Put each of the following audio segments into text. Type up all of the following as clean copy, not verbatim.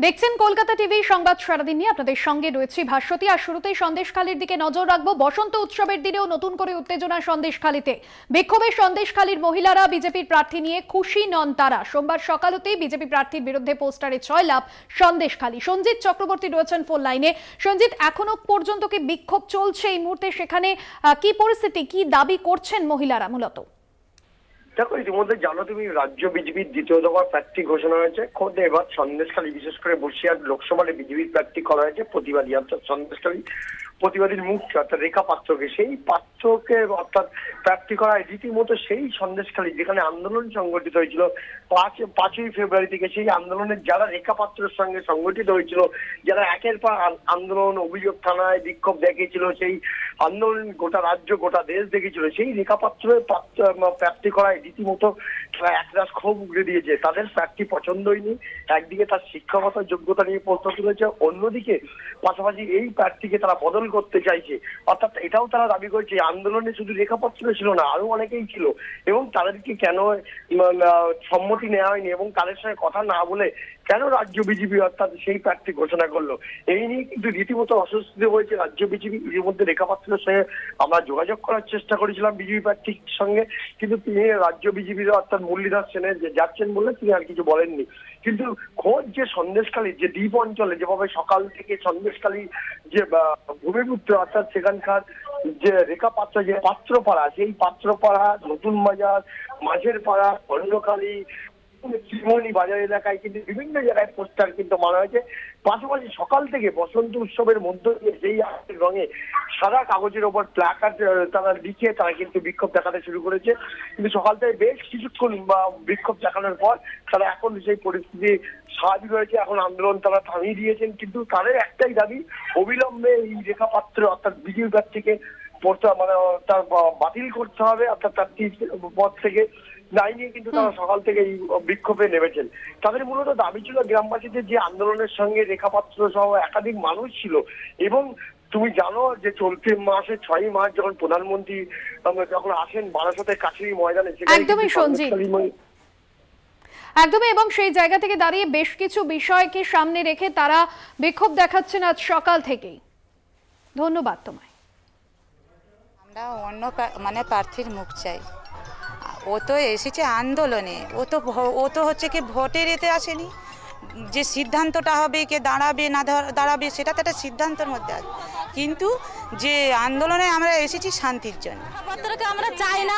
দেখছেন কলকাতা টিভি সংবাদ সারাদিন নিয়ে আপনাদের সঙ্গে রয়েছে ভাস্বতী। আর শুরুতেই সন্দেশখালীর দিকে নজর রাখবো। বসন্ত উৎসবের দিনেও নতুন করে উত্তেজনা সন্দেশখালীতে। বিক্ষোভে সন্দেশখালীর মহিলারা বিজেপির প্রার্থী নিয়ে খুশি নন তারা। সোমবার সকাল হতেই বিজেপি প্রার্থীর বিরুদ্ধে পোস্টারে জয়লাভ সন্দেশখালী। সঞ্জিত চক্রবর্তী রয়েছেন ফোন লাইনে। সঞ্জিত, এখনো পর্যন্ত কি বিক্ষোভ চলছে এই মুহূর্তে? সেখানে কি পরিস্থিতি, কি দাবি করছেন মহিলারা মূলত? দেখো, ইতিমধ্যে জানো তুমি, রাজ্য বিজেপির দ্বিতীয় দফার প্রার্থী ঘোষণা হয়েছে। খোদ এবার সন্দেশখালী, বিশেষ করে বসিরহাট লোকসভায় বিজেপির প্রার্থী করা হয়েছে প্রতিবাদী, অর্থাৎ সন্দেশখালী প্রতিবাদীর মুখ্য অর্থাৎ রেখা পাত্রকে। সেই পাত্রকে অর্থাৎ প্রার্থী করা হয় রীতিমতো সেই সন্দেশখালী যেখানে আন্দোলন সংগঠিত হয়েছিল 5ই ফেব্রুয়ারি থেকে। সেই আন্দোলনের যারা রেখা পাত্রের সঙ্গে সংগঠিত হয়েছিল, যারা একের পর আন্দোলন, অভিযোগ থানায় বিক্ষোভ দেখিয়েছিল, সেই আন্দোলন গোটা রাজ্য গোটা দেশ দেখেছিল, সেই রেখা পাত্রের প্রার্থী করায় রীতিমতো একরাশ ক্ষোভ উগড়ে দিয়েছে। তাদের প্রার্থী পছন্দ হয়নি। একদিকে তার শিক্ষাগত যোগ্যতা নিয়ে প্রশ্ন তুলেছে, অন্যদিকে পাশাপাশি এই প্রার্থীকে তারা বদল করতে চাইছে। অর্থাৎ এটাও তারা দাবি করছে আন্দোলনে শুধু রেখাপত্র ছিল না, আরো অনেকেই ছিল, এবং তাদেরকে কেন সম্মতি নেওয়া হয়নি এবং তাদের সঙ্গে কথা না বলে কেন রাজ্য বিজেপি অর্থাৎ সেই প্রার্থী ঘোষণা করলো, এই নিয়ে কিন্তু রীতিমতো অস্বস্তি হয়েছে রাজ্য বিজেপি। এর মধ্যে রেখাপাত্রের সঙ্গে আমরা যোগাযোগ করার চেষ্টা করেছিলাম বিজেপি প্রার্থীর সঙ্গে, কিন্তু তিনি রাজ্য বিজেপির অর্থাৎ মুরলীধর সেনের যে যাচ্ছেন বলে তিনি আর কিছু বলেননি। কিন্তু খোঁজ যে সন্দেশখালী যে দ্বীপ অঞ্চলে যেভাবে সকাল থেকে সন্দেশখালী যে ভূমিপুত্র অর্থাৎ সেখানকার যে রেখা পাত্র, যে পাত্রপাড়া, সেই পাত্রপাড়া, নতুন বাজার, মাঝের পাড়া, খন্ডখালী, শ্রীমণি বাজার এলাকায় কিন্তু বিভিন্ন জায়গায় পোস্টার কিন্তু মারা হয়েছে। পাশাপাশি সকাল থেকে বসন্ত উৎসবের মধ্য দিয়ে সেই রঙে সাদা কাগজের ওপর প্ল্যাকার্ড তারা লিখে তারা কিন্তু বিক্ষোভ দেখাতে শুরু করেছে। কিন্তু সকাল থেকে বেশ কিছুক্ষণ বিক্ষোভ দেখানোর পর তারা এখন সেই পরিস্থিতি স্বাভাবিক হয়েছে। এখন আন্দোলন তারা থামিয়ে দিয়েছেন, কিন্তু তাদের একটাই দাবি, অবিলম্বে এই রেখাপাত্র অর্থাৎ বিজেপি প্রার্থীকে মানে তার বাতিল করতে হবে, অর্থাৎ প্রার্থীর পদ থেকে। নাই নিয়ে কিন্তু তারা সকাল থেকে এই বিক্ষোভে নেমেছেন। তাদের মূলত দাবি ছিল গ্রামবাসীদের যে আন্দোলনের সঙ্গে রেখাপাত্র সহ একাধিক মানুষ ছিল, এবং তুমি জানো যে চলতি মাসে 6ই মার্চ যখন প্রধানমন্ত্রী যখন আসেন বারাসতের কাছেরই ময়দানে, একদমই সঞ্জিত, একদমই, এবং সেই জায়গা থেকে দাঁড়িয়ে বেশ কিছু বিষয়কে সামনে রেখে তারা বিক্ষোভ দেখাচ্ছেন আজ সকাল থেকেই। ধন্যবাদ তোমায়। আমরা অন্য মানে প্রার্থীর মুখ চাই। ও তো এসেছে আন্দোলনে, ও তো হচ্ছে কি ভোটের এতে আসেনি। যে সিদ্ধান্তটা হবে, কে দাঁড়াবে না দাঁড়াবে সেটা তো একটা সিদ্ধান্তের মধ্যে আছে, কিন্তু যে আন্দোলনে আমরা এসেছি শান্তির জন্য। রেখাপাত্রকে আমরা চাই না,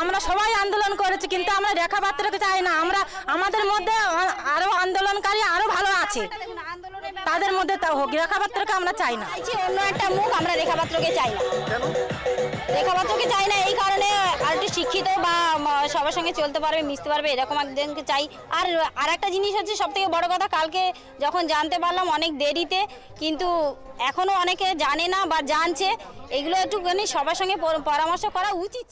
আমরা সবাই আন্দোলন করেছি, কিন্তু আমরা রেখাপাত্রকে চাই না। আমরা আমাদের মধ্যে আরো আন্দোলনকারী আরো ভালো আছে, তাদের মধ্যে রেখাপাত্রকে আমরা চাই না। অন্য একটা মুখ, আমরা রেখাপাত্রকে চাই না। রেখাপাত্রকে চাই না এই কারণে, আর একটু শিক্ষিত বা সবার সঙ্গে চলতে পারবে, মিশতে পারবে, এরকম একজনকে চাই। আর একটা জিনিস হচ্ছে সব থেকে বড় কথা, কালকে যখন জানতে পারলাম অনেক দেরিতে, কিন্তু এখনো অনেকে জানে না বা জানছে, এগুলো একটুখানি সবার সঙ্গে পরামর্শ করা উচিত।